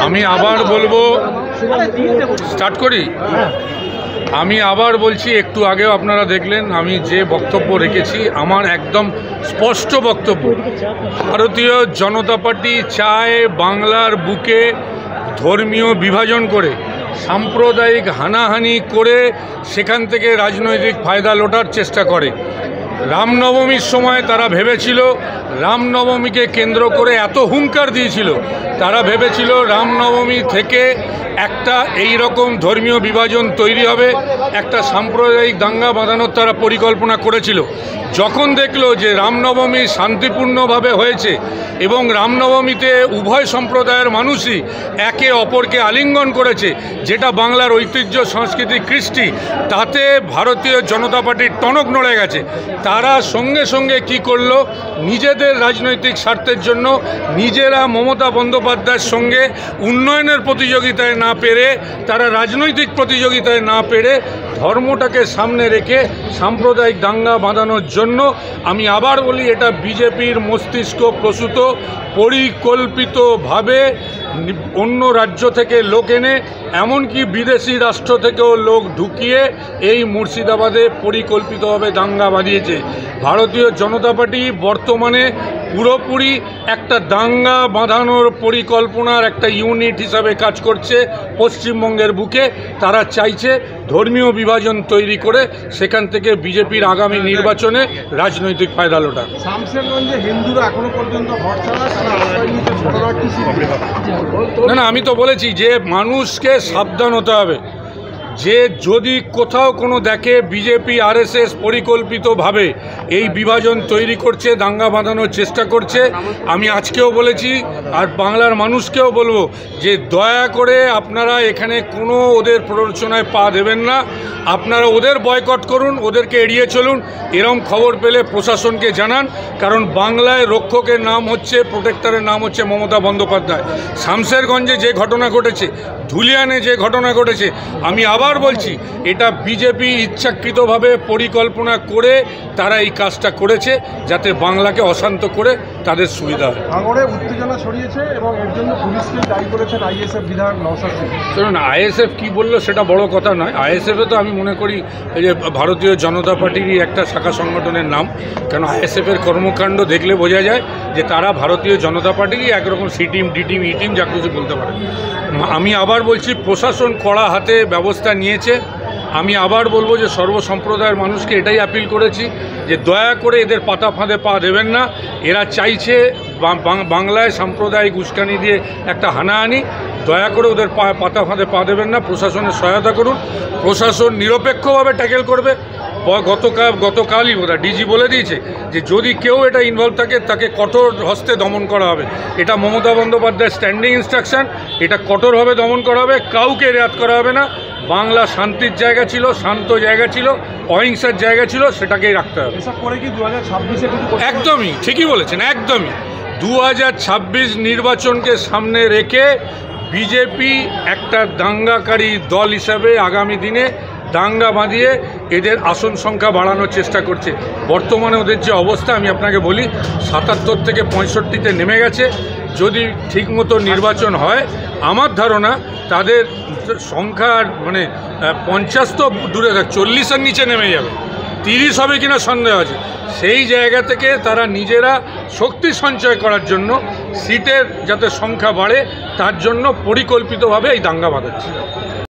আমি আবার বলবো, স্টার্ট করি। আমি আবার বলছি, একটু আগেও আপনারা দেখলেন আমি যে বক্তব্য রেখেছি, আমার একদম স্পষ্ট বক্তব্য। ভারতীয় জনতা পার্টি চায় বাংলার বুকে ধর্মীয় বিভাজন করে, সাম্প্রদায়িক হানাহানি করে সেখান থেকে রাজনৈতিক ফায়দা লোটার চেষ্টা করে। রামনবমীর সময় তারা ভেবেছিল, রামনবমীকে কেন্দ্র করে এত হুঙ্কার দিয়েছিল, তারা ভেবেছিল রামনবমী থেকে একটা এই রকম ধর্মীয় বিভাজন তৈরি হবে, একটা সাম্প্রদায়িক দাঙ্গা বাঁধানোর তারা পরিকল্পনা করেছিল। যখন দেখলো যে রামনবমী শান্তিপূর্ণভাবে হয়েছে এবং রামনবমীতে উভয় সম্প্রদায়ের মানুষই একে অপরকে আলিঙ্গন করেছে, যেটা বাংলার ঐতিহ্য, সংস্কৃতি, কৃষ্টি, তাতে ভারতীয় জনতা পার্টির টনক নড়ে গেছে। তারা সঙ্গে সঙ্গে কি করলো, নিজেদের রাজনৈতিক স্বার্থের জন্য নিজেরা মমতা বন্দ্যোপাধ্যায়ের সঙ্গে উন্নয়নের প্রতিযোগিতায় না পেরে, তারা রাজনৈতিক প্রতিযোগিতায় না পেরে ধর্মটাকে সামনে রেখে সাম্প্রদায়িক দাঙ্গা বাঁধানোর জন্য, আমি আবার বলি, এটা বিজেপির মস্তিষ্ক প্রসূত, পরিকল্পিতভাবে অন্য রাজ্য থেকে লোক এনে, এমনকি বিদেশি রাষ্ট্র থেকেও লোক ঢুকিয়ে এই মুর্শিদাবাদে পরিকল্পিতভাবে দাঙ্গা বাঁধিয়েছে। ভারতীয় জনতা পার্টি বর্তমানে পুরোপুরি একটা দাঙ্গা বাঁধানোর পরিকল্পনার একটা ইউনিট হিসাবে কাজ করছে পশ্চিমবঙ্গের বুকে। তারা চাইছে ধর্মীয় বিভাজন তৈরি করে সেখান থেকে বিজেপির আগামী নির্বাচনে রাজনৈতিক ফায়দা লোটা। শামশেরগঞ্জে হিন্দুরা এখনো পর্যন্ত না, আমি তো বলেছি যে মানুষকে সাবধান হতে হবে, যে যদি কোথাও কোনো দেখে বিজেপি আরএসএস পরিকল্পিতভাবে এই বিভাজন তৈরি করছে, দাঙ্গা বাঁধানোর চেষ্টা করছে, আমি আজকেও বলেছি আর বাংলার মানুষকেও বলবো যে দয়া করে আপনারা এখানে কোনো ওদের প্ররোচনায় পা দেবেন না। আপনারা ওদের বয়কট করুন, ওদেরকে এড়িয়ে চলুন। এরম খবর পেলে প্রশাসনকে জানান, কারণ বাংলায় রক্ষকের নাম হচ্ছে, প্রোটেক্টরের নাম হচ্ছে মমতা বন্দ্যোপাধ্যায়। শামশেরগঞ্জে যে ঘটনা ঘটেছে, ধুলিয়ানে যে ঘটনা ঘটেছে, আমি আবার বলছি এটা বিজেপি ইচ্ছাকৃতভাবে পরিকল্পনা করে তারা এই কাজটা করেছে, যাতে বাংলাকে অশান্ত করে তাদের সুবিধা হয়। ভাঙড়ে উত্তেজনা ছড়িয়েছে এবং এর জন্য পুলিশকে দায়ী করেছেন আইএসএফ বিধায়ক নওশাদ সিদ্দিকী। শুনুন, আইএসএফ কী বললো সেটা বড় কথা নয়। আইএসএফে তো আমি মনে করি এই যে ভারতীয় জনতা পার্টিরই একটা শাখা সংগঠনের নাম, কেন আইএসএফের কর্মকাণ্ড দেখলে বোঝা যায় যে তারা ভারতীয় জনতা পার্টিরই একরকম সি টিম, ডি টিম, ই টিম, যা কিছু বলতে পারে। আমি আবার বলছি, প্রশাসন কড়া হাতে ব্যবস্থা নিয়েছে। আমি আবার বলবো যে সর্বসম্প্রদায়ের মানুষকে এটাই আপিল করেছি যে দয়া করে এদের পাতা ফাঁদে পা দেবেন না। এরা চাইছে বাংলায় সাম্প্রদায়িক উস্কানি দিয়ে একটা হানাহানি, দয়া করে ওদের পাতা ফাঁদে পা দেবেন না। প্রশাসনের সহায়তা করুন, প্রশাসন নিরপেক্ষভাবে ট্যাকেল করবে। গতকালই বোধহয় ডিজি বলে দিয়েছে যে যদি কেউ এটা ইনভলভ থাকে তাকে কঠোর হস্তে দমন করা হবে। এটা মমতা বন্দ্যোপাধ্যায়ের স্ট্যান্ডিং ইনস্ট্রাকশন, এটা কঠোরভাবে দমন করা হবে, কাউকে রেয়াত করা হবে না। বাংলা শান্তির জায়গা ছিল, শান্ত জায়গা ছিল, অহিংসার জায়গা ছিল, সেটাকেই রাখতে হবে। একদমই ঠিকই বলেছেন, একদমই 2026 নির্বাচনকে সামনে রেখে বিজেপি একটা দাঙ্গাকারী দল হিসাবে আগামী দিনে দাঙ্গা বাঁধিয়ে এদের আসন সংখ্যা বাড়ানোর চেষ্টা করছে। বর্তমানে ওদের যে অবস্থা আমি আপনাকে বলি, 77 থেকে 65-তে নেমে গেছে। যদি ঠিকমতো নির্বাচন হয়, আমার ধারণা তাদের সংখ্যা মানে 50 তো দূরে থাক, 40-এর নিচে নেমে যাবে। 30 হবে কিনা সন্দেহ আছে। সেই জায়গা থেকে তারা নিজেরা শক্তি সঞ্চয় করার জন্য, সিটের যাতে সংখ্যা বাড়ে তার জন্য পরিকল্পিতভাবে এই দাঙ্গা বাঁধাচ্ছে।